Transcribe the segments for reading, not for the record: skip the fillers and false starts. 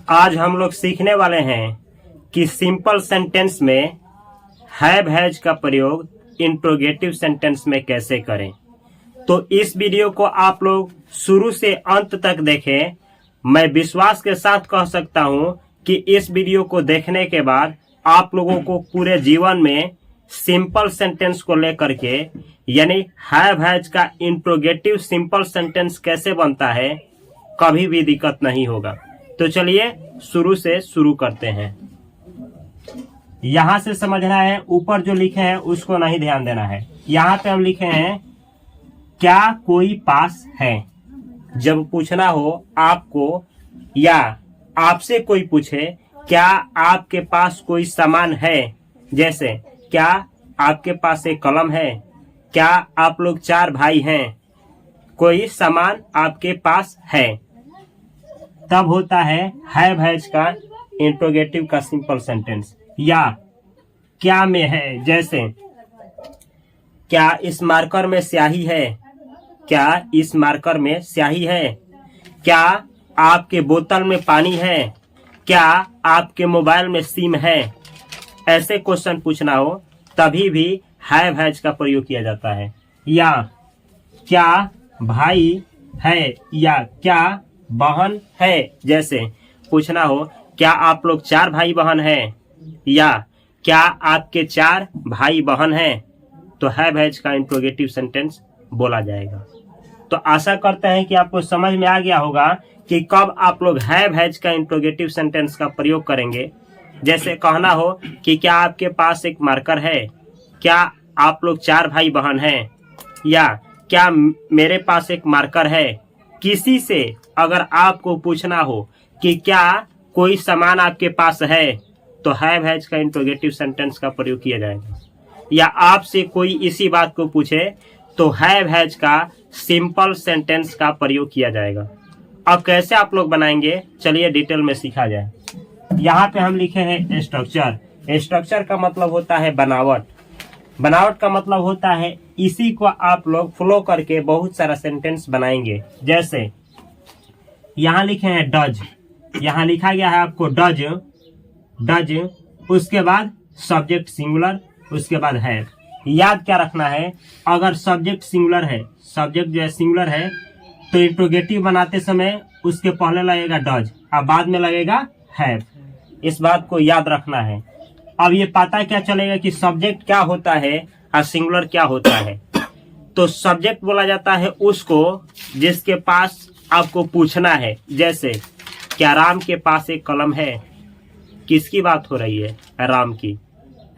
आज हम लोग सीखने वाले हैं कि सिंपल सेंटेंस में हैव हैज का प्रयोग इंट्रोगेटिव सेंटेंस में कैसे करें। तो इस वीडियो को आप लोग शुरू से अंत तक देखें। मैं विश्वास के साथ कह सकता हूं कि इस वीडियो को देखने के बाद आप लोगों को पूरे जीवन में सिंपल सेंटेंस को लेकर के यानी हैव हैज का इंट्रोगेटिव सिंपल सेंटेंस कैसे बनता है कभी भी दिक्कत नहीं होगा। तो चलिए शुरू से शुरू करते हैं। यहां से समझना है, ऊपर जो लिखे हैं उसको नहीं ध्यान देना है। यहां पे हम लिखे हैं क्या कोई पास है। जब पूछना हो आपको या आपसे कोई पूछे क्या आपके पास कोई सामान है, जैसे क्या आपके पास एक कलम है, क्या आप लोग 4 भाई हैं, कोई सामान आपके पास है, तब होता है हैव हैज का इंट्रोगेटिव का सिंपल सेंटेंस। या क्या में है, जैसे क्या इस मार्कर में स्याही है, क्या इस मार्कर में स्याही है, क्या आपके बोतल में पानी है, क्या आपके मोबाइल में सिम है। ऐसे क्वेश्चन पूछना हो तभी भी हैव हैज का प्रयोग किया जाता है। या क्या भाई है या क्या बहन है, जैसे पूछना हो क्या आप लोग 4 भाई बहन हैं या क्या आपके 4 भाई बहन हैं, तो हैव हैज का इंट्रोगेटिव सेंटेंस बोला जाएगा। तो आशा करते हैं कि आपको समझ में आ गया होगा कि कब आप लोग हैव हैज का इंट्रोगेटिव सेंटेंस का प्रयोग करेंगे। जैसे कहना हो कि क्या आपके पास एक मार्कर है, क्या आप लोग 4 भाई बहन हैं, या क्या मेरे पास एक मार्कर है। किसी से अगर आपको पूछना हो कि क्या कोई सामान आपके पास है, तो हैव हैज का इंट्रोगेटिव सेंटेंस का प्रयोग किया जाएगा। या आपसे कोई इसी बात को पूछे तो हैव हैज का सिंपल सेंटेंस का प्रयोग किया जाएगा। अब कैसे आप लोग बनाएंगे, चलिए डिटेल में सीखा जाए। यहाँ पे हम लिखे हैं स्ट्रक्चर। स्ट्रक्चर का मतलब होता है बनावट। बनावट का मतलब होता है इसी को आप लोग फ्लो करके बहुत सारा सेंटेंस बनाएंगे। जैसे यहाँ लिखे हैं डज, यहाँ लिखा गया है आपको डज, डज, उसके बाद सब्जेक्ट सिंगुलर, उसके बाद है। याद क्या रखना है, अगर सब्जेक्ट सिंगुलर है, सब्जेक्ट जो है सिंगुलर है, तो इंट्रोगेटिव बनाते समय उसके पहले लगेगा डज और बाद में लगेगा हैव। इस बात को याद रखना है। अब ये पता क्या चलेगा कि सब्जेक्ट क्या होता है और सिंगुलर क्या होता है। तो सब्जेक्ट बोला जाता है उसको जिसके पास आपको पूछना है। जैसे क्या राम के पास एक कलम है, किसकी बात हो रही है, राम की,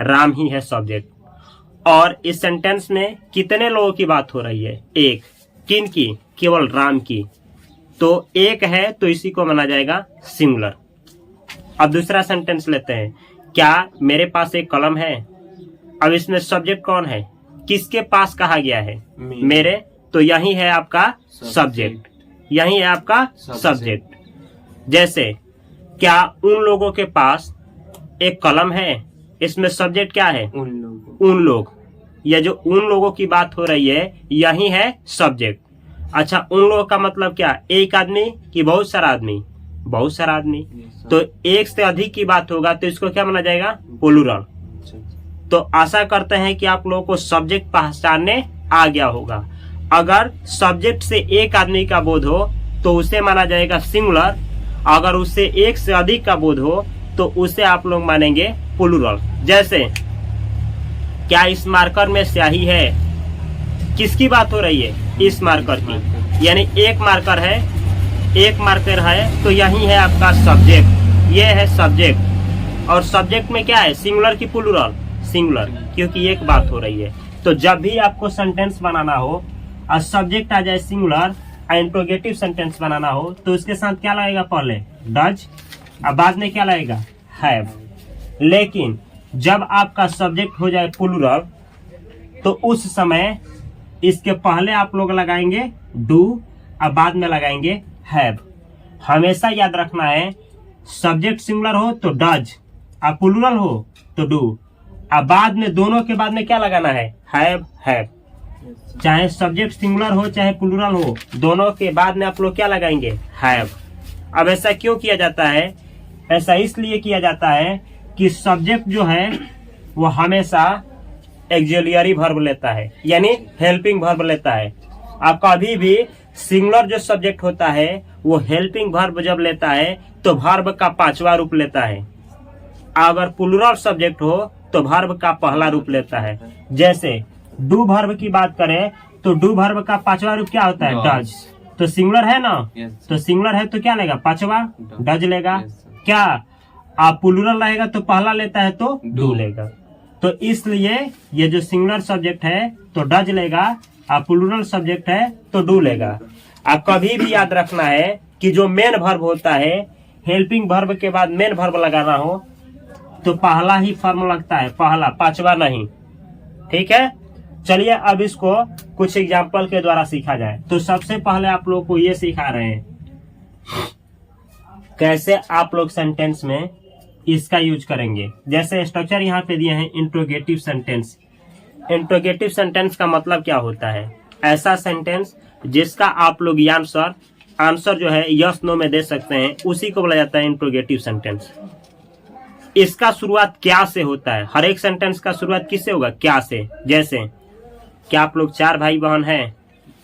राम ही है सब्जेक्ट। और इस सेंटेंस में कितने लोगों की बात हो रही है, एक। किन की, केवल राम की, तो एक है तो इसी को माना जाएगा सिंगुलर। अब दूसरा सेंटेंस लेते हैं, क्या मेरे पास एक कलम है। अब इसमें सब्जेक्ट कौन है, किसके पास कहा गया है, मेरे, तो यही है आपका सब्जेक्ट, यही है आपका सब्जेक्ट। जैसे क्या उन लोगों के पास एक कलम है, इसमें सब्जेक्ट क्या है, उन लोग, या जो उन लोगों की बात हो रही है यही है सब्जेक्ट। अच्छा, उन लोगों का मतलब क्या, एक आदमी कि बहुत सारा आदमी, बहुत सारा आदमी, तो एक से अधिक की बात होगा तो इसको क्या माना जाएगा, प्लूरल। तो आशा करते हैं कि आप लोगों को सब्जेक्ट पहचानने आ गया होगा। अगर सब्जेक्ट से एक आदमी का बोध हो तो उसे माना जाएगा सिंगुलर, अगर उससे एक से अधिक का बोध हो तो उसे आप लोग मानेंगे प्लूरल। जैसे क्या इस मार्कर में स्याही है, किसकी बात हो रही है, इस मार्कर की, यानी एक मार्कर है, एक मार्कर है तो यही है आपका सब्जेक्ट, ये है सब्जेक्ट। और सब्जेक्ट में क्या है, सिंगुलर की प्लूरल, सिंगुलर, क्योंकि एक बात हो रही है। तो जब भी आपको सेंटेंस बनाना हो और सब्जेक्ट आ जाए सिंगुलर, इंट्रोगेटिव सेंटेंस बनाना हो तो उसके साथ क्या लगेगा, पहले डज और बाद में क्या लगेगा, हैव। लेकिन जब आपका सब्जेक्ट हो जाए प्लूरल तो उस समय इसके पहले आप लोग लगाएंगे डू और बाद में लगाएंगे हैव। हमेशा याद रखना है, सब्जेक्ट सिंगुलर हो तो डज और प्लूरल हो तो डू, और बाद में दोनों के बाद में क्या लगाना है, हैव, हैव। चाहे सब्जेक्ट सिंगुलर हो चाहे प्लूरल हो, दोनों के बाद में आप लोग क्या लगाएंगे, हैव। अब ऐसा क्यों किया जाता है ऐसा इसलिए किया जाता है कि सब्जेक्ट जो है वो हमेशा एक्सिलरी वर्ब लेता है, यानी हेल्पिंग वर्ब लेता है। आप कभी भी सिंगुलर जो सब्जेक्ट होता है वो हेल्पिंग वर्ब जब लेता है तो वर्ब का 5वां रूप लेता है। अगर प्लूरल सब्जेक्ट हो तो वर्ब का पहला रूप लेता है। जैसे डू वर्ब की बात करें तो डू वर्ब का 5वां रूप क्या होता है? डज। तो सिंगुलर है ना, तो सिंगुलर है तो क्या लेगा? 5वां डज लेगा। क्या आप प्लूरल रहेगा तो पहला लेता है तो डू लेगा। तो इसलिए ये जो सिंगुलर सब्जेक्ट है तो डज लेगा, आप प्लूरल सब्जेक्ट है तो डू लेगा। आप कभी भी याद रखना है कि जो मेन वर्ब होता है, हेल्पिंग वर्ब के बाद मेन वर्ब लगाना हो तो पहला ही फॉर्म लगता है, पहला, 5वां नहीं। ठीक है, चलिए अब इसको कुछ एग्जाम्पल के द्वारा सीखा जाए। तो सबसे पहले आप लोग को ये सिखा रहे हैं कैसे आप लोग सेंटेंस में इसका यूज करेंगे। जैसे स्ट्रक्चर यहाँ पे दिए हैं इंट्रोगेटिव सेंटेंस। इंट्रोगेटिव सेंटेंस का मतलब क्या होता है? ऐसा सेंटेंस जिसका आप लोग आंसर जो है यस नो में दे सकते हैं, उसी को बोला जाता है इंट्रोगेटिव सेंटेंस। इसका शुरुआत क्या से होता है? हर एक सेंटेंस का शुरुआत किससे होगा? क्या से। जैसे क्या आप लोग 4 भाई बहन हैं,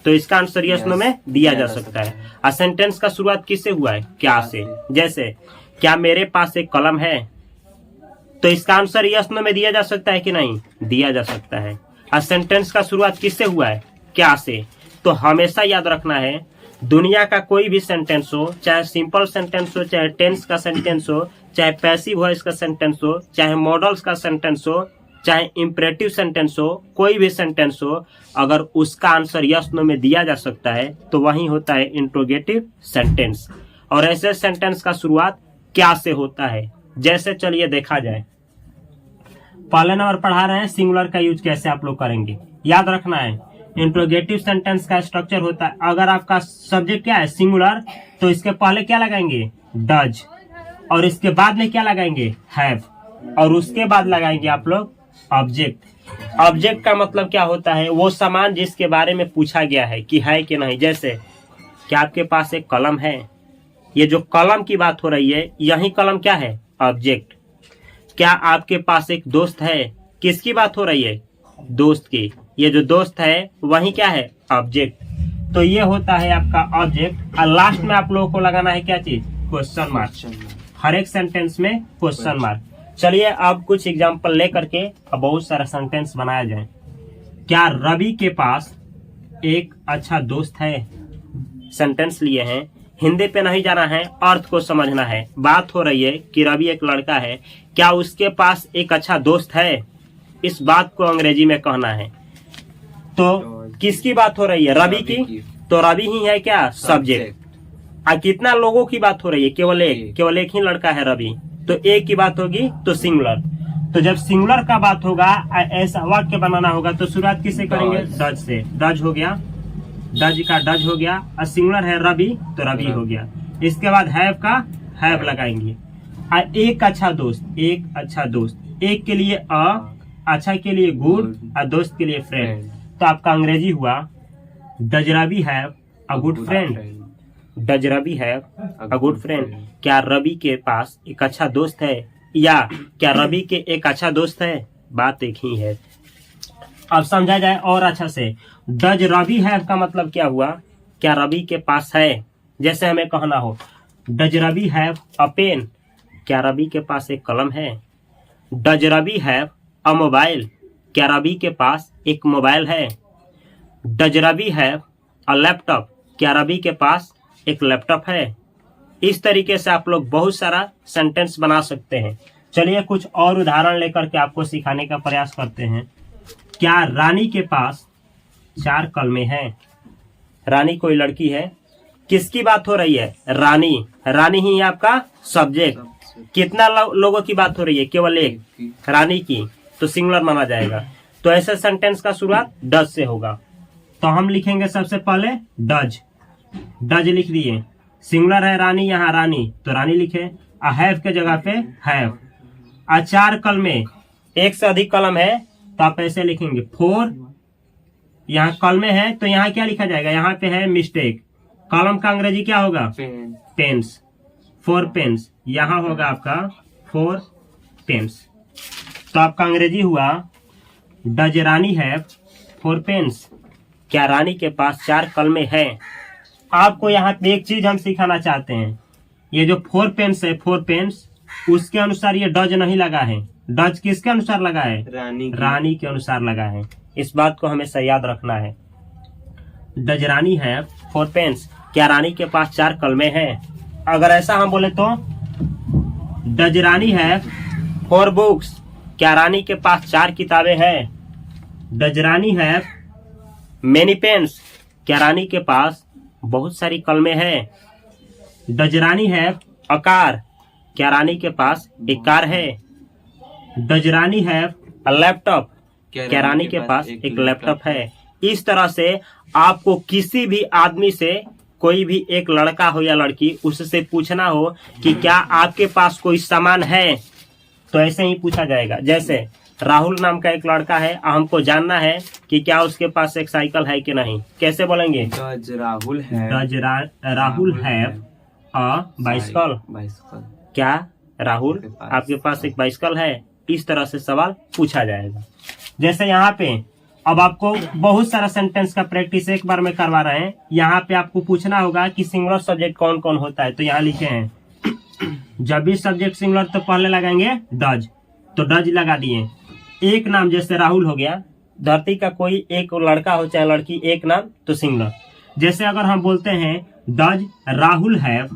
तो इसका आंसर यस नो में दिया जा सकता है। और सेंटेंस का शुरुआत किससे हुआ है? क्या से। जैसे क्या मेरे पास एक कलम है, तो इसका आंसर यस नो में दिया जा सकता है कि नहीं? दिया जा सकता है। और सेंटेंस का शुरुआत किससे हुआ है? क्या से। तो हमेशा याद रखना है, दुनिया का कोई भी सेंटेंस हो, चाहे सिंपल सेंटेंस हो, चाहे टेंस का सेंटेंस हो, चाहे पैसिव वॉइस का सेंटेंस हो, चाहे मॉडल्स का सेंटेंस हो, चाहे इंपरेटिव सेंटेंस हो, कोई भी सेंटेंस हो, अगर उसका आंसर यस नो में दिया जा सकता है तो वही होता है इंट्रोगेटिव सेंटेंस। और ऐसे सेंटेंस का शुरुआत क्या से होता है। जैसे चलिए देखा जाए, पहले नंबर पढ़ा रहे हैं सिंगुलर का यूज कैसे आप लोग करेंगे। याद रखना है इंट्रोगेटिव सेंटेंस का स्ट्रक्चर होता है, अगर आपका सब्जेक्ट क्या है? सिंगुलर, तो इसके पहले क्या लगाएंगे? डज। और इसके बाद में क्या लगाएंगे? हैव। और उसके बाद लगाएंगे आप लोग ऑब्जेक्ट। ऑब्जेक्ट का मतलब क्या होता है? वो सामान जिसके बारे में पूछा गया है कि है कि नहीं। जैसे क्या आपके पास एक कलम है, ये जो कलम की बात हो रही है, यही कलम क्या है? ऑब्जेक्ट। क्या आपके पास एक दोस्त है, किसकी बात हो रही है? दोस्त की। ये जो दोस्त है वही क्या है? ऑब्जेक्ट। तो ये होता है आपका ऑब्जेक्ट। और लास्ट में आप लोगों को लगाना है क्या चीज? Question mark. हर एक सेंटेंस में क्वेश्चन मार्क। चलिए अब कुछ एग्जांपल लेकर के अब बहुत सारा सेंटेंस बनाया जाए। क्या रवि के पास एक अच्छा दोस्त है? सेंटेंस लिए हैं, हिंदी पे नहीं जाना है, अर्थ को समझना है। बात हो रही है कि रवि एक लड़का है, क्या उसके पास एक अच्छा दोस्त है? इस बात को अंग्रेजी में कहना है। तो किसकी बात हो रही है? रवि की। तो रवि ही है क्या? सब्जेक्ट। कितना लोगों की बात हो रही है? केवल एक ही लड़का है रवि, तो एक की बात होगी तो सिंगुलर। तो जब सिंगुलर का बात होगा, ऐसा वाक्य बनाना होगा तो शुरुआत किससे करेंगे? डज से। डज हो गया, डज का डज हो गया। और सिंगुलर है रवि तो रवि हो गया। इसके बाद हैव का हैव लगाएंगे। एक अच्छा दोस्त, एक अच्छा दोस्त, एक के लिए अच्छा के लिए गुड और दोस्त के लिए फ्रेंड। तो आपका अंग्रेजी हुआ does Ravi have a good friend. Does Ravi have a good friend. क्या रवि के पास एक अच्छा दोस्त है, या क्या रवि के एक अच्छा दोस्त है? बात एक ही है। अब समझा जाए और अच्छा से। डज रवि हैव का मतलब क्या हुआ? क्या रवि के पास है? जैसे हमें कहना हो does Ravi have a pen, क्या रवि के पास एक कलम है? Does Ravi have a mobile, क्या रवि के पास एक मोबाइल है? Does Ravi have a laptop, क्या रवि के पास एक लैपटॉप है? इस तरीके से आप लोग बहुत सारा सेंटेंस बना सकते हैं। चलिए कुछ और उदाहरण लेकर के आपको सिखाने का प्रयास करते हैं। क्या रानी के पास 4 कलमें हैं? रानी कोई लड़की है, किसकी बात हो रही है? रानी। रानी ही आपका सब्जेक्ट। कितना लोगों की बात हो रही है? केवल एक, रानी की, तो सिंगुलर माना जाएगा। तो ऐसे सेंटेंस का शुरुआत डज से होगा। तो हम लिखेंगे सबसे पहले डज। डज लिख दिए। सिंगुलर है रानी, यहाँ रानी, तो रानी लिखे। हैव के जगह पे हैव। 4 कलमें, एक से अधिक कलम है तो आप ऐसे लिखेंगे 4। यहाँ कलमें है तो यहाँ क्या लिखा जाएगा? यहाँ पे है मिस्टेक। कलम का अंग्रेजी क्या होगा? पेन्स। 4 पेन्स, यहाँ होगा आपका 4 पेन्स। तो आपका अंग्रेजी हुआ डज रानी हैव 4 पेन्स, क्या रानी के पास 4 कलमे हैं। आपको यहाँ पे एक चीज हम सिखाना चाहते हैं, ये जो 4 पेन्स है 4 पेन्स, उसके अनुसार ये डज नहीं लगा है। डज किसके अनुसार लगा है? रानी के अनुसार लगा है। इस बात को हमेशा याद रखना है। डज रानी है 4 पेन्स, क्या रानी के पास 4 कलमे हैं। अगर ऐसा हम बोले तो डज रानी है 4 बुक्स, क्या रानी के पास 4 किताबें हैं। डज रानी है मेनी पेन्स, क्या रानी के पास बहुत सारी कलमे हैं। डज रानी है अ कार, क्या रानी के पास एक कार है। डज रानी है अ लैपटॉप, क्या रानी के पास एक लैपटॉप है। इस तरह से आपको किसी भी आदमी से, कोई भी एक लड़का हो या लड़की, उससे पूछना हो कि क्या आपके पास कोई सामान है, तो ऐसे ही पूछा जाएगा। जैसे राहुल नाम का एक लड़का है, हमको जानना है कि क्या उसके पास एक साइकिल है कि नहीं। कैसे बोलेंगे? डज राहुल है, राहुल हैव अ बाइसिकल, क्या राहुल आपके पास एक बाइसिकल है। इस तरह से सवाल पूछा जाएगा। जैसे यहाँ पे अब आपको बहुत सारा सेंटेंस का प्रैक्टिस एक बार में करवा रहे हैं। यहाँ पे आपको पूछना होगा कि सिंगुलर सब्जेक्ट कौन कौन होता है। तो यहाँ लिखे हैं जब भी सब्जेक्ट सिंगुलर तो पहले लगाएंगे डज, तो डज लगा दिए। एक नाम जैसे राहुल हो गया, धरती का कोई एक लड़का हो चाहे लड़की, एक नाम तो सिंगुलर। जैसे अगर हम बोलते हैं डज राहुल हैव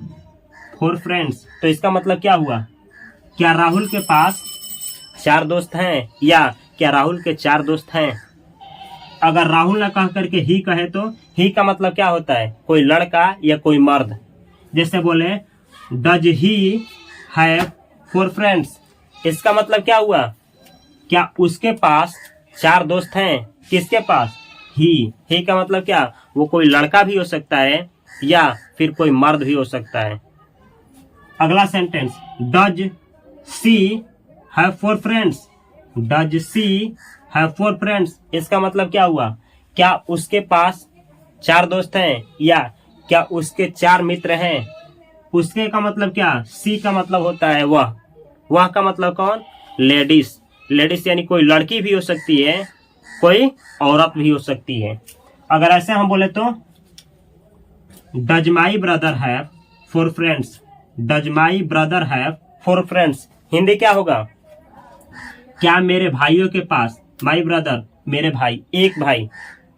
4 फ्रेंड्स, तो इसका मतलब क्या हुआ? क्या राहुल के पास 4 दोस्त हैं, या क्या राहुल के 4 दोस्त हैं। अगर राहुल न कह करके ही कहे तो ही का मतलब क्या होता है? कोई लड़का या कोई मर्द। जैसे बोले डज ही हैव 4 फ्रेंड्स, इसका मतलब क्या हुआ? क्या उसके पास 4 दोस्त हैं। किसके पास? ही का मतलब क्या? वो कोई लड़का भी हो सकता है या फिर कोई मर्द भी हो सकता है। अगला sentence does she have 4 friends, does she have 4 friends, इसका मतलब क्या हुआ? क्या उसके पास 4 दोस्त हैं या क्या उसके 4 मित्र हैं। उसके का मतलब क्या? सी का मतलब होता है वह का मतलब कौन? लेडीज। लेडीज यानी कोई लड़की भी हो सकती है, कोई औरत भी हो सकती है। अगर ऐसे हम बोले तो does my brother have 4 friends, does my brother have 4 friends, Hindi क्या होगा? क्या मेरे भाइयों के पास, माई ब्रदर मेरे भाई, एक भाई,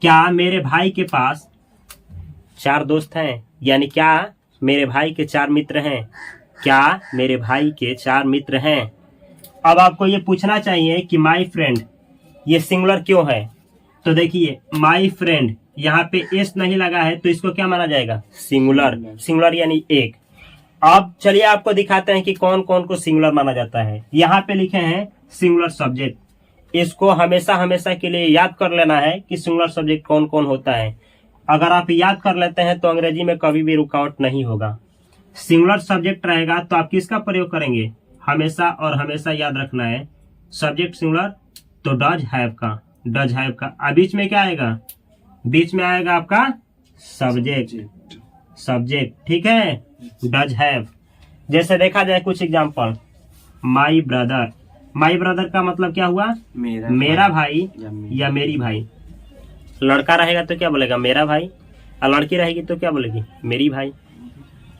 क्या मेरे भाई के पास 4 दोस्त हैं, यानी क्या मेरे भाई के 4 मित्र हैं। क्या मेरे भाई के 4 मित्र हैं। अब आपको ये पूछना चाहिए कि माई फ्रेंड ये सिंगुलर क्यों है। तो देखिए माई फ्रेंड यहाँ पे एस नहीं लगा है, तो इसको क्या माना जाएगा? सिंगुलर। सिंगुलर यानी एक। अब चलिए आपको दिखाते हैं कि कौन कौन को सिंगुलर माना जाता है। यहाँ पे लिखे हैं सिंगुलर सब्जेक्ट। इसको हमेशा हमेशा के लिए याद कर लेना है कि सिंगुलर सब्जेक्ट कौन कौन होता है। अगर आप याद कर लेते हैं तो अंग्रेजी में कभी भी रुकावट नहीं होगा। सिंगुलर सब्जेक्ट रहेगा तो आप किसका प्रयोग करेंगे? हमेशा और हमेशा याद रखना है सब्जेक्ट सिंगुलर तो डज हैव का, डज हैव का। अब बीच में क्या आएगा? बीच में आएगा आपका सब्जेक्ट, सब्जेक्ट, ठीक है, डज हैव। जैसे देखा जाए कुछ example, my brother, my brother का मतलब क्या हुआ? मेरा भाई या मेरी भाई। लड़का रहेगा तो क्या बोलेगा? मेरा भाई, और लड़की रहेगी तो क्या बोलेगी? मेरी भाई।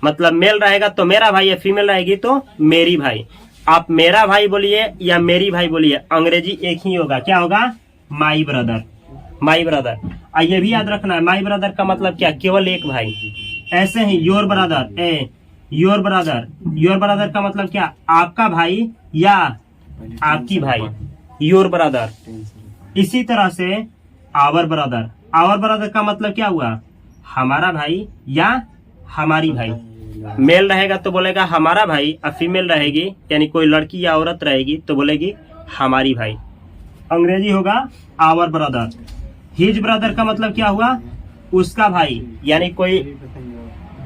मतलब मेल रहेगा तो मेरा भाई, या फीमेल रहेगी तो मेरी भाई। आप मेरा भाई बोलिए या मेरी भाई बोलिए, अंग्रेजी एक ही होगा। क्या होगा? My brother, my brother. और ये भी याद रखना है माई ब्रदर का मतलब क्या? केवल एक भाई। ऐसे ही your brother, your brother, your brother का मतलब क्या? आपका भाई या आपकी भाई, योर ब्रदर। इसी तरह से आवर ब्रदर, आवर ब्रदर का मतलब क्या हुआ? हमारा भाई या हमारी भाई। मेल रहेगा तो बोलेगा हमारा भाई, और फीमेल रहेगी यानी कोई लड़की या औरत रहेगी तो बोलेगी हमारी भाई। अंग्रेजी होगा आवर ब्रदर। हिज ब्रदर का मतलब क्या हुआ? उसका भाई, यानी कोई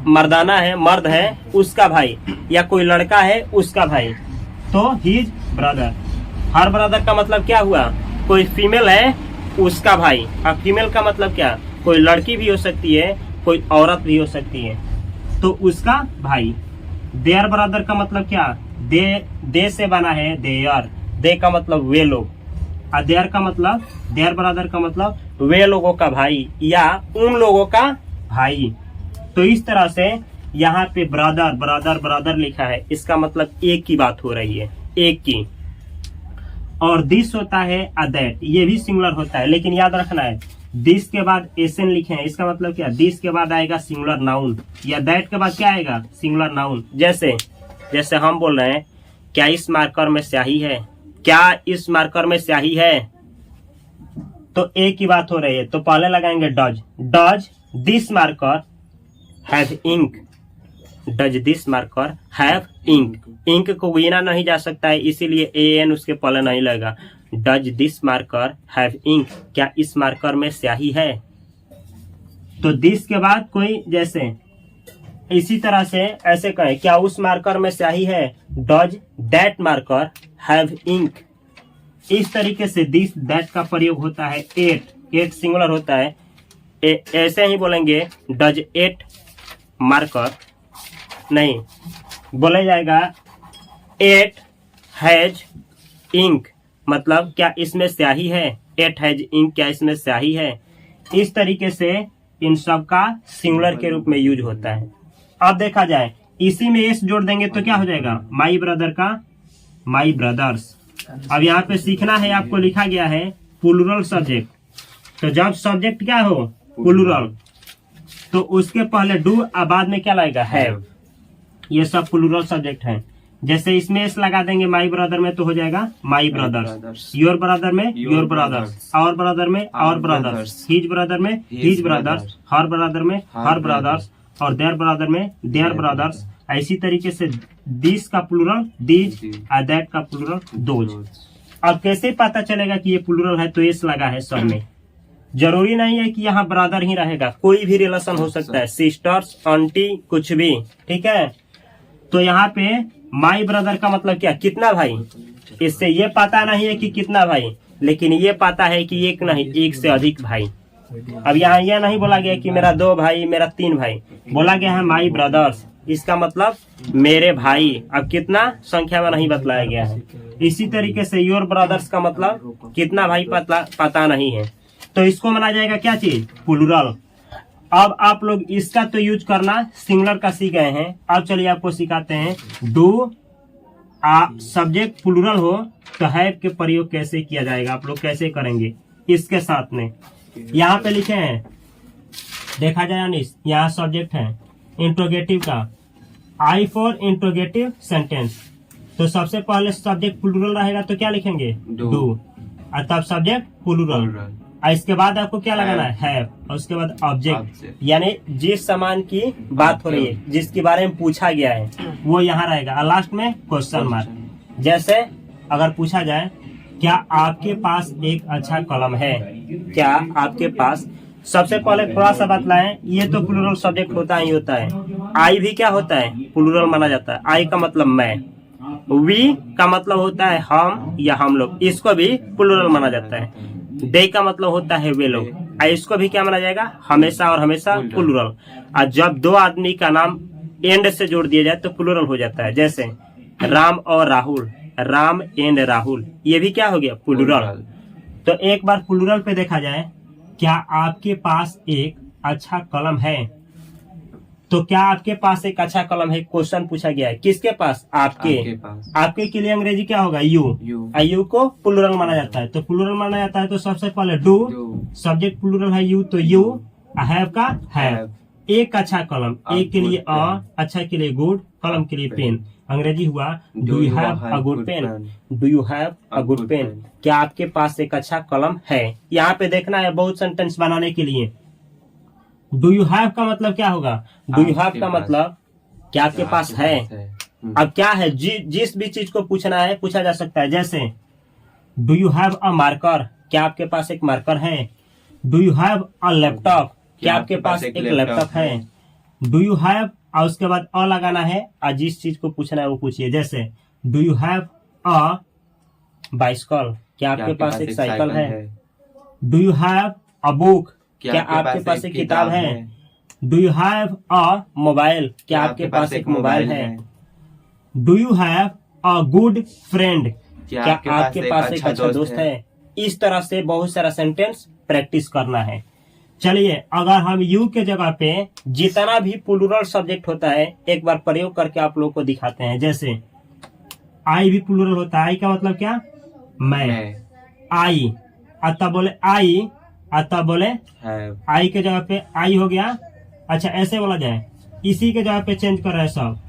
मर्दाना है, मर्द है, उसका भाई, या कोई लड़का है उसका भाई, तो हिज ब्रदर। हर ब्रदर का मतलब क्या हुआ? कोई फीमेल है उसका भाई। और फीमेल का मतलब क्या? कोई लड़की भी हो सकती है, कोई औरत भी हो सकती है, तो उसका भाई। देयर ब्रदर का मतलब क्या, दे से बना है देयर, दे का मतलब वे लोग, और देयर का मतलब, देयर ब्रदर का मतलब वे लोगों का भाई या उन लोगों का भाई। तो इस तरह से यहाँ पे ब्रदर ब्रदर ब्रदर लिखा है, इसका मतलब एक की बात हो रही है, एक की। और दिस होता है अ दैट, ये भी सिंगुलर होता है, लेकिन याद रखना है दिस के बाद एसन लिखे हैं, इसका मतलब क्या, दिस के बाद आएगा सिंगुलर नाउन, या दैट के बाद क्या आएगा, सिंगुलर नाउन। जैसे हम बोल रहे हैं क्या इस मार्कर में स्याही है, क्या इस मार्कर में स्याही है, तो एक की बात हो रही है, तो पहले लगाएंगे does, does this marker have ink, does this marker have ink, ink को गिना नहीं जा सकता है, इसीलिए एन उसके पहले नहीं लगेगा। Does this marker have ink, क्या इस मार्कर में स्याही है, तो दिस के बाद कोई, जैसे इसी तरह से ऐसे कहें क्या उस मार्कर में स्याही है, does that marker have ink. इस तरीके से दिस दैट का प्रयोग होता है। एट सिंगुलर होता है, ऐसे ही बोलेंगे डज एट मार्कर, नहीं बोला जाएगा एट हैज इंक, मतलब क्या इसमें स्याही है, एट हैज इंक, क्या इसमें स्याही है। इस तरीके से इन सब का सिंगुलर के रूप में यूज होता है। अब देखा जाए इसी में एस जोड़ देंगे तो क्या हो जाएगा, माई ब्रदर का माई ब्रदर्स। अब यहाँ पे सीखना है, आपको लिखा गया है प्लूरल सब्जेक्ट, तो जब सब्जेक्ट क्या हो प्लूरल, तो उसके पहले डू और बाद में क्या लगेगा, हैव। ये सब प्लूरल सब्जेक्ट हैं। जैसे इसमें एस लगा देंगे माई ब्रदर में तो हो जाएगा माई ब्रदर्स, योर ब्रदर में योर ब्रदर्स, आवर ब्रदर में आवर ब्रदर्स, हिज ब्रदर में हिज ब्रदर्स, हर ब्रदर में हर ब्रदर्स, और देयर ब्रदर में देयर ब्रदर्स। इसी तरीके से दिस का प्लूरल दीज और दैट का प्लूरल दोज। अब कैसे पता चलेगा कि ये प्लूरल है, तो एस लगा है सब में। जरूरी नहीं है कि यहाँ ब्रदर ही रहेगा, कोई भी रिलेशन हो सकता है, सिस्टर्स आंटी कुछ भी, ठीक है। तो यहाँ पे माई ब्रदर का मतलब क्या, कितना भाई, इससे ये पता नहीं है कि कितना भाई, लेकिन ये पता है कि एक नहीं एक से अधिक भाई। अब यहाँ यह नहीं बोला गया कि मेरा 2 भाई मेरा 3 भाई, बोला गया है माई ब्रदर्स, इसका मतलब मेरे भाई। अब कितना संख्या में नहीं बतलाया गया है। इसी तरीके से योर ब्रदर्स का मतलब कितना भाई पता नहीं है, तो इसको माना जाएगा क्या चीज, प्लूरल। अब आप लोग इसका तो यूज करना सिंगुलर का सीख गए हैं। अब चलिए आपको सिखाते हैं डू सब्जेक्ट प्लूरल हो तो हैव के प्रयोग कैसे किया जाएगा, आप लोग कैसे करेंगे इसके साथ में। यहाँ पे लिखे हैं, देखा जाए अनिश, यहाँ सब्जेक्ट है इंट्रोगेटिव का, आई फॉर इंट्रोगेटिव सेंटेंस, तो सबसे पहले सब्जेक्ट प्लूरल रहेगा तो क्या लिखेंगे, डू, और तब सब्जेक्ट प्लूरल, और इसके बाद आपको क्या लगाना है, हैव, और उसके बाद ऑब्जेक्ट, यानी जिस सामान की बात हो रही है, जिसके बारे में पूछा गया है वो यहाँ रहेगा, और लास्ट में क्वेश्चन मार्क। जैसे अगर पूछा जाए क्या आपके पास एक अच्छा कलम है, क्या आपके पास, सबसे पहले थोड़ा सा बतलाएं, ये तो प्लूरल सब्जेक्ट होता ही होता है। आई भी क्या होता है, प्लूरल माना जाता है। आई का मतलब मैं, वी का मतलब होता है हम या हम लोग, इसको भी प्लूरल माना जाता है। दे का मतलब होता है वे लोग, इसको भी क्या माना जाएगा, हमेशा और हमेशा प्लूरल। और जब 2 आदमी का नाम एंड से जोड़ दिया जाए तो प्लूरल हो जाता है। जैसे राम और राहुल, राम एंड राहुल, ये भी क्या हो गया, प्लूरल। तो एक बार प्लूरल पे देखा जाए, क्या आपके पास एक अच्छा कलम है, तो क्या आपके पास एक अच्छा कलम है, क्वेश्चन पूछा गया है, किसके पास, आपके पास। आपके के लिए अंग्रेजी क्या होगा, यू को प्लूरल माना जाता है। तो प्लूरल माना जाता है तो सबसे पहले डू, सब्जेक्ट प्लूरल है यू, तो यू, हैव का हैव, एक अच्छा कलम, एक के लिए अच्छा के लिए गुड, कलम के लिए पेन, अंग्रेजी हुआ do you have a good pen, do you have a good pen, क्या आपके पास एक अच्छा कलम है। यहाँ पे देखना है बहुत सेंटेंस बनाने के लिए, डू यू हैव का मतलब क्या होगा, डू यू हैव का मतलब क्या आपके पास है। अब क्या है, जिस भी चीज को पूछना है पूछा जा सकता है। जैसे do you have a marker, क्या आपके पास एक मार्कर है। Do you have a laptop, क्या आपके पास एक लैपटॉप है। डू यू हैव, और उसके बाद अ लगाना है, और जिस चीज को पूछना है वो पूछिए। जैसे do you have a bicycle, क्या आपके पास एक साइकिल है। Do you have a book, क्या आपके पास एक किताब है। Do you have a mobile, क्या आपके पास एक मोबाइल है। Do you have a good friend, क्या आपके पास एक अच्छा दोस्त है। इस तरह से बहुत सारा सेंटेंस प्रैक्टिस करना है। चलिए, अगर हम यू के जगह पे जितना भी प्लूरल सब्जेक्ट होता है एक बार प्रयोग करके आप लोगों को दिखाते हैं। जैसे आई भी प्लूरल होता है। आई का मतलब क्या? मैं। आई, अतः बोले आई, अतः बोले आई के जगह पे आई हो गया। अच्छा, ऐसे बोला जाए, इसी के जगह पे चेंज कर रहे हैं सब।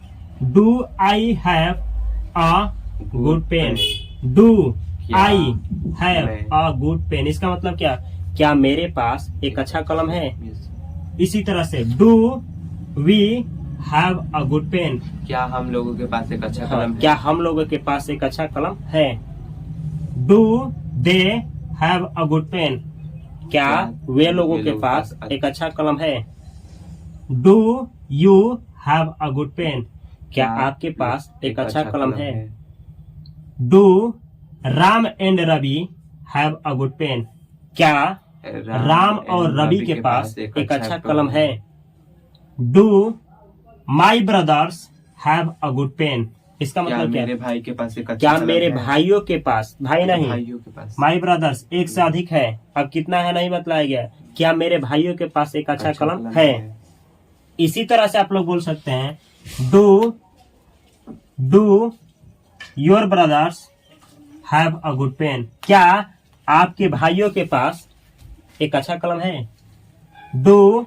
Do I have a good pen, do I have a good pen, इसका मतलब क्या मेरे पास एक अच्छा कलम है। इसी तरह से do we have a good pen, क्या हम लोगों के पास एक अच्छा कलम है। क्या हम लोगों के पास एक अच्छा कलम है। Do they have a good pen, क्या वे लोगों के पास एक अच्छा कलम है। Do you have a good pen, क्या आपके पास एक अच्छा कलम है। Do Ram and Ravi have a good pen, क्या राम और रवि के पास एक अच्छा कलम है। Do my brothers have a good pen, इसका मतलब क्या? मेरे भाई के पास एक अच्छा क्या कलम मेरे है? भाइयों के पास, भाई नहीं, भाइयों के पास। माई ब्रदर्स एक से अधिक है, अब कितना है नहीं बतलाया गया। क्या मेरे भाइयों के पास एक अच्छा कलम है। इसी तरह से आप लोग बोल सकते हैं do your brothers have a good pen, क्या आपके भाइयों के पास एक अच्छा कलम है। Do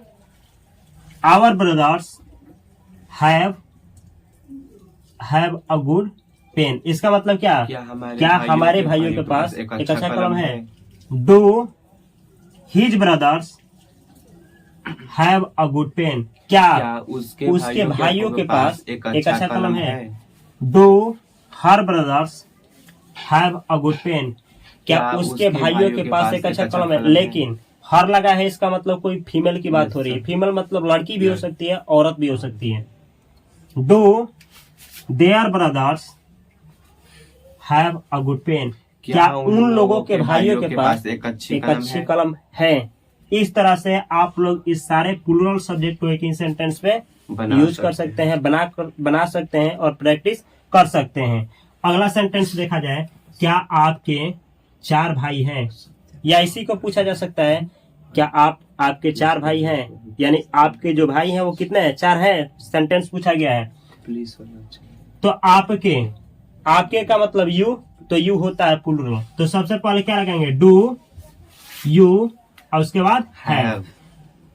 our brothers have a good pen, इसका मतलब क्या हमारे भाइयों के पास एक अच्छा कलम है। Do his brothers have a good pen, क्या उसके भाइयों के पास एक अच्छा कलम है। Do her brothers have a good pen, क्या उसके भाइयों के पास एक अच्छा कलम है। लेकिन हर लगा है, इसका मतलब कोई फीमेल की बात हो रही है। फीमेल मतलब लड़की भी हो सकती है, औरत भी हो सकती है। Do their brothers have a good pen, क्या उन लोगों के भाइयों के पास एक अच्छी कलम है। इस तरह से आप लोग इस सारे प्लूरल सब्जेक्ट को एक ही सेंटेंस पे यूज कर सकते हैं, बना सकते हैं और प्रैक्टिस कर सकते हैं। अगला सेंटेंस देखा जाए, क्या आपके 4 भाई हैं, या इसी को पूछा जा सकता है, क्या आपके 4 भाई हैं, यानी आपके जो भाई हैं वो कितने हैं, 4 हैं। सेंटेंस पूछा गया है। तो आपके का मतलब यू, तो यू होता है प्लूरल, तो सबसे पहले क्या लगाएंगे, डू यू और उसके बाद हैव।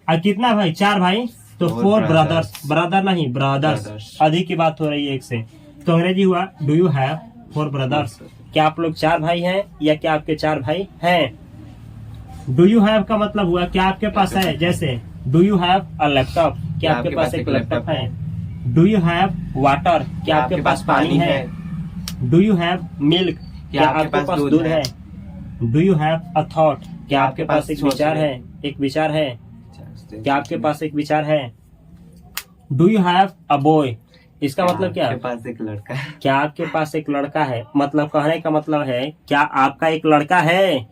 और कितना भाई, 4 भाई, तो 4 ब्रदर्स, ब्रदर नहीं ब्रदर्स, अधिक की बात हो रही है एक से, तो अंग्रेजी हुआ डू यू हैव 4 ब्रदर्स, क्या आप लोग 4 भाई हैं, या क्या आपके 4 भाई हैं। डू यू हैव का मतलब हुआ क्या आपके पास है। जैसे do you have a laptop, क्या आपके पास एक लैपटॉप है। डू यू हैव वाटर, क्या आपके पास पानी है। डू यू हैव मिल्क, क्या आपके पास दूध है। Do you have a thought, क्या आपके पास एक विचार है, क्या आपके पास एक विचार है। Do you have a boy, इसका मतलब क्या, आपके पास एक लड़का है। क्या आपके पास एक लड़का है, मतलब कहने का मतलब है क्या आपका एक लड़का है।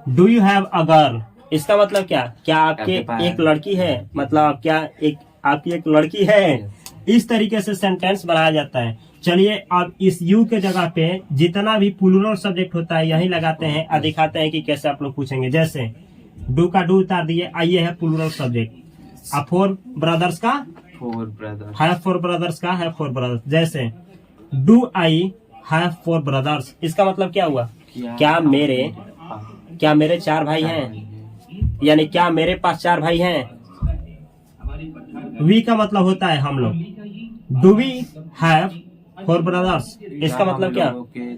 Do you have a girl, इसका मतलब क्या आपके एक लड़की है, मतलब क्या आपकी एक लड़की है। इस तरीके से सेंटेंस बनाया जाता है। चलिए, अब इस यू के जगह पे जितना भी प्लूरल सब्जेक्ट होता है यही लगाते हैं और दिखाते हैं कि कैसे आप लोग पूछेंगे। जैसे डू का डू उतार दिए, आइए है प्लूरल सब्जेक्ट। अब 4 ब्रदर्स का 4 ब्रदर्स, हैव 4 ब्रदर्स का है 4 ब्रदर्स। जैसे डू आई हैव 4 ब्रदर्स, इसका मतलब क्या हुआ, क्या मेरे 4 भाई हैं, यानी क्या मेरे पास 4 भाई हैं। वी का मतलब होता है हम लोग। डू वी हैव 4 ब्रदर्स, इसका मतलब क्या,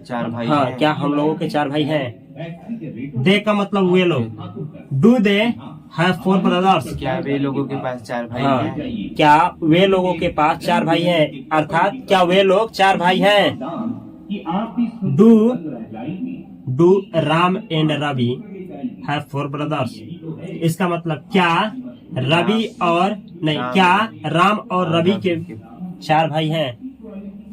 4 भाई हाँ, हैं। क्या हम लोगों के 4 भाई हैं। दे का मतलब वे लोग। डू दे हैव 4 ब्रदर्स, क्या वे लोगों के पास 4 भाई हाँ, हैं। क्या वे लोगों के पास 4 भाई हैं, अर्थात क्या वे लोग 4 भाई हैं। Do Ram and Ravi have 4 brothers, इसका मतलब क्या रवि और नहीं, क्या राम और रवि के 4 भाई हैं,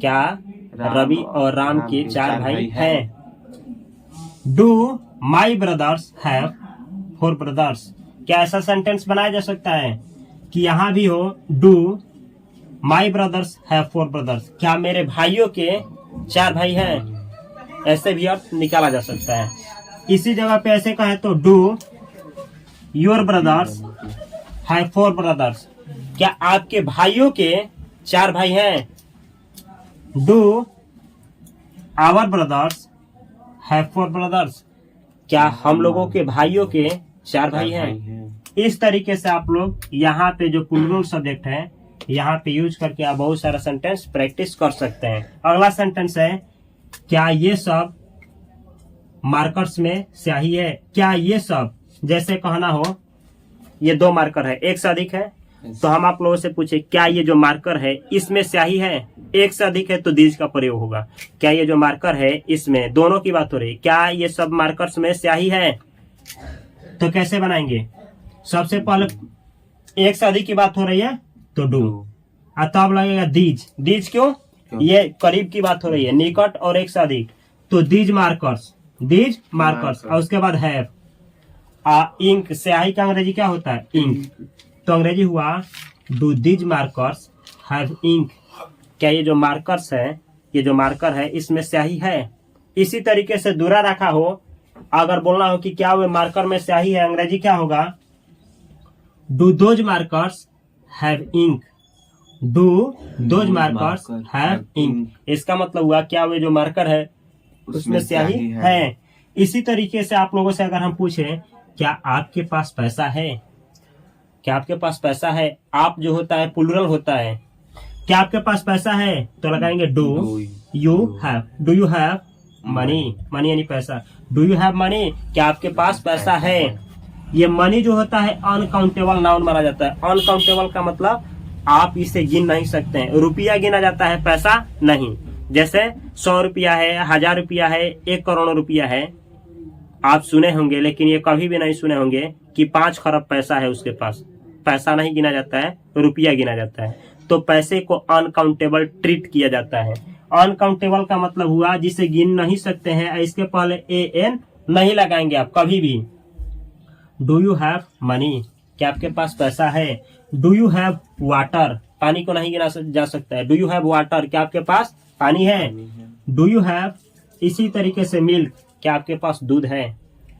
क्या रवि और राम के 4 भाई हैं। Do my brothers have 4 brothers, क्या ऐसा सेंटेंस बनाया जा सकता है कि यहाँ भी हो do my brothers have 4 brothers, क्या मेरे भाइयों के 4 भाई हैं। ऐसे भी अर्थ निकाला जा सकता है। इसी जगह पे ऐसे कहें तो do your brothers have 4 brothers, क्या आपके भाइयों के 4 भाई हैं। Do our brothers have 4 brothers, क्या हम लोगों के भाइयों के 4 भाई हैं। इस तरीके से आप लोग यहाँ पे जो प्लूरल सब्जेक्ट है यहाँ पे यूज करके आप बहुत सारा सेंटेंस प्रैक्टिस कर सकते हैं। अगला सेंटेंस है, क्या ये सब मार्कर्स में स्याही है। क्या ये सब, जैसे कहना हो ये 2 मार्कर है, एक से अधिक है, तो हम आप लोगों से पूछे क्या ये जो मार्कर है इसमें स्याही है। एक से अधिक है तो दीज का प्रयोग होगा। क्या ये जो मार्कर है इसमें, दोनों की बात हो रही है, क्या ये सब मार्कर्स में स्याही है, तो कैसे बनाएंगे। सबसे पहले एक से अधिक की बात हो रही है तो डू, तब लगेगा दीज। दीज क्यों, ये करीब की बात हो रही है, निकट और एक से अधिक, तो दीज मार्कर्स, दीज मार्कर्स, और उसके बाद हैव। इंक, स्याही का अंग्रेजी क्या होता है, इंक, तो अंग्रेजी हुआ do these markers have ink, क्या ये जो मार्कर्स है, ये जो मार्कर है इसमें स्याही है। इसी तरीके से दूरा रखा हो, अगर बोलना हो कि क्या वो मार्कर में स्याही है, अंग्रेजी क्या होगा, do those markers have ink, do those markers have ink. इसका मतलब हुआ क्या वो जो मार्कर है उसमें स्याही है। इसी तरीके से आप लोगों से अगर हम पूछें क्या आपके पास पैसा है, क्या आपके पास पैसा है, आप जो होता है प्लूरल होता है, क्या आपके पास पैसा है तो लगाएंगे do you have, do you have money, money यानी पैसा, डू यू हैव मनी, क्या आपके पास पैसा है। ये मनी जो होता है अनकाउंटेबल नाउन माना जाता है। अनकाउंटेबल का मतलब आप इसे गिन नहीं सकते हैं। रुपया गिना जाता है, पैसा नहीं। जैसे 100 रुपया है, 1000 रुपया है, 1 करोड़ रुपया है, आप सुने होंगे, लेकिन ये कभी भी नहीं सुने होंगे कि 5 खरब पैसा है उसके पास। पैसा नहीं गिना जाता है, रुपया गिना जाता है। तो पैसे को अनकाउंटेबल ट्रीट किया जाता है। अनकाउंटेबल का मतलब हुआ जिसे गिन नहीं सकते हैं, इसके पहले एन नहीं लगाएंगे आप कभी भी। डू यू हैव मनी, क्या आपके पास पैसा है। डू यू हैव वाटर, पानी को नहीं गिना जा सकता है। डू यू हैव वाटर, क्या आपके पास पानी है। डू यू हैव, इसी तरीके से मिल्क, क्या आपके पास दूध है।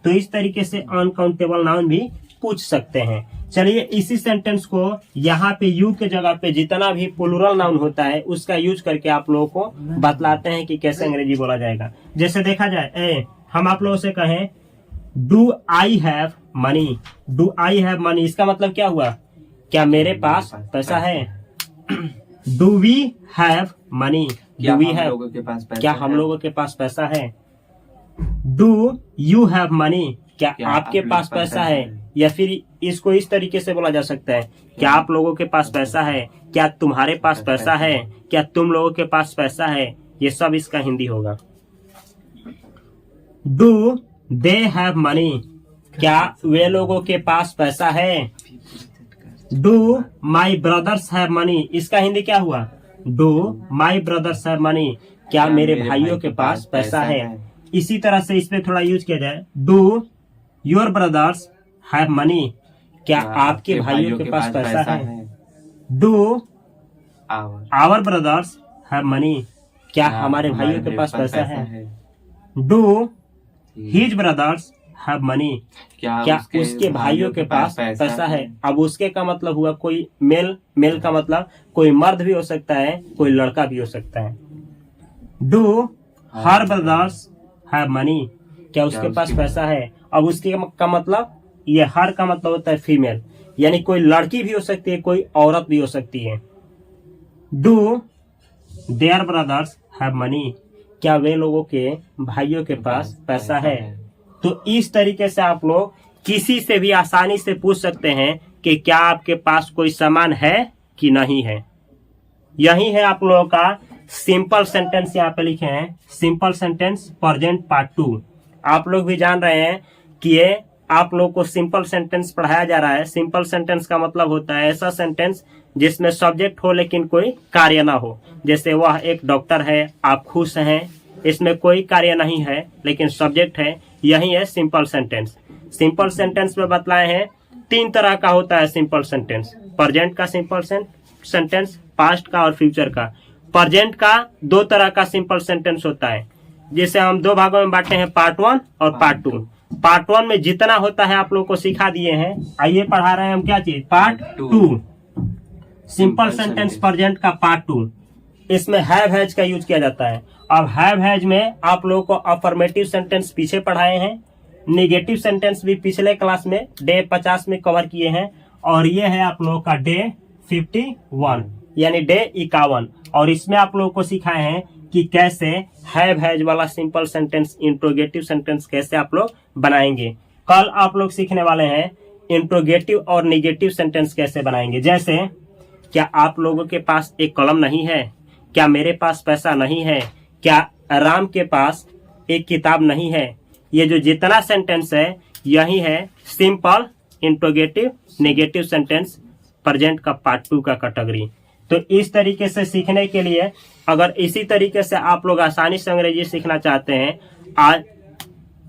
तो इस तरीके से अनकाउंटेबल नाउन भी पूछ सकते हैं। चलिए इसी सेंटेंस को यहाँ पे यू के जगह पे जितना भी प्लूरल नाउन होता है उसका यूज करके आप लोगों को बतलाते हैं कि कैसे अंग्रेजी बोला जाएगा। जैसे देखा जाए, हम आप लोगों से कहें do I have money, do I have money, इसका मतलब क्या हुआ, क्या मेरे पास पैसा है। Do we have money, do we have, क्या हम लोगों के पास पैसा है। डू यू हैव मनी, क्या आपके पास पैसा है। या फिर इसको इस तरीके से बोला जा सकता है, क्या आप लोगों के पास पैसा है, क्या तुम्हारे पास पैसा है, क्या तुम लोगों के पास पैसा है। ये सब इसका हिंदी होगा। डू दे हैव मनी, क्या वे लोगों के पास पैसा है। Do my brothers have money, इसका हिंदी क्या हुआ, do my brothers have money, क्या मेरे भाइयों के पास पैसा है। इसी तरह से इस पे थोड़ा यूज किया जाए, do your brothers have money, क्या आपके भाइयों के पास पैसा है। Do our brothers have money, क्या हमारे भाइयों के पास पैसा है। Do his brothers have money, क्या उसके भाइयों के पास पैसा है। अब उसके का मतलब हुआ कोई मेल, मेल का मतलब कोई मर्द भी हो सकता है, कोई लड़का भी हो सकता है। Do her brothers have money, क्या उसके पास पैसा है। अब उसके का मतलब, ये हर का मतलब होता है फीमेल, यानी कोई लड़की भी हो सकती है, कोई औरत भी हो सकती है। Do their brothers have money, क्या वे लोगों के भाइयों के पास पैसा है। तो इस तरीके से आप लोग किसी से भी आसानी से पूछ सकते हैं कि क्या आपके पास कोई सामान है कि नहीं है। यही है आप लोगों का सिंपल सेंटेंस, यहाँ पे लिखे हैं सिंपल सेंटेंस प्रेजेंट पार्ट 2। आप लोग भी जान रहे हैं कि ये आप लोग को सिंपल सेंटेंस पढ़ाया जा रहा है। सिंपल सेंटेंस का मतलब होता है ऐसा सेंटेंस जिसमें सब्जेक्ट हो लेकिन कोई कार्य ना हो। जैसे वह एक डॉक्टर है, आप खुश हैं, इसमें कोई कार्य नहीं है लेकिन सब्जेक्ट है, यही है सिंपल सेंटेंस। सिंपल सेंटेंस में बतलाए हैं 3 तरह का होता है सिंपल सेंटेंस। प्रेजेंट का सिंपल सेंटेंस, पास्ट का और फ्यूचर का। प्रेजेंट का दो तरह का सिंपल सेंटेंस होता है, जैसे हम दो भागों में बांटे हैं, पार्ट 1 और पार्ट 2। पार्ट 1 में जितना होता है आप लोगों को सिखा दिए हैं। आइए पढ़ा रहे हैं हम क्या चीज, पार्ट 2 सिंपल सेंटेंस प्रेजेंट का पार्ट 2। इसमें हैव हैज का यूज किया जाता है। अब हैव हैज में आप लोगों को अफर्मेटिव सेंटेंस पीछे पढ़ाए हैं, नेगेटिव सेंटेंस भी पिछले क्लास में डे 50 में कवर किए हैं, और ये है आप लोगों का डे 51 यानी डे 51। और इसमें आप लोगों को सिखाए हैं कि कैसे हैव हैज वाला सिंपल सेंटेंस इंट्रोगेटिव सेंटेंस कैसे आप लोग बनाएंगे। कल आप लोग सीखने वाले हैं इंट्रोगेटिव और निगेटिव सेंटेंस कैसे बनाएंगे। जैसे, क्या आप लोगों के पास एक कलम नहीं है? क्या मेरे पास पैसा नहीं है? क्या राम के पास एक किताब नहीं है? ये जो जितना सेंटेंस है यही है simple interrogative negative sentence present का पार्ट 2 का कैटेगरी। तो इस तरीके से सीखने के लिए, अगर इसी तरीके से आप लोग आसानी से अंग्रेजी सीखना चाहते हैं, आज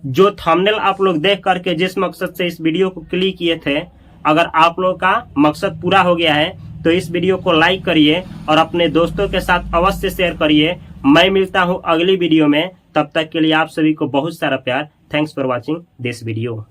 जो थंबनेल आप लोग देख करके जिस मकसद से इस वीडियो को क्लिक किए थे, अगर आप लोग का मकसद पूरा हो गया है तो इस वीडियो को लाइक करिए और अपने दोस्तों के साथ अवश्य शेयर करिए। मैं मिलता हूं अगली वीडियो में, तब तक के लिए आप सभी को बहुत सारा प्यार। Thanks for watching this video.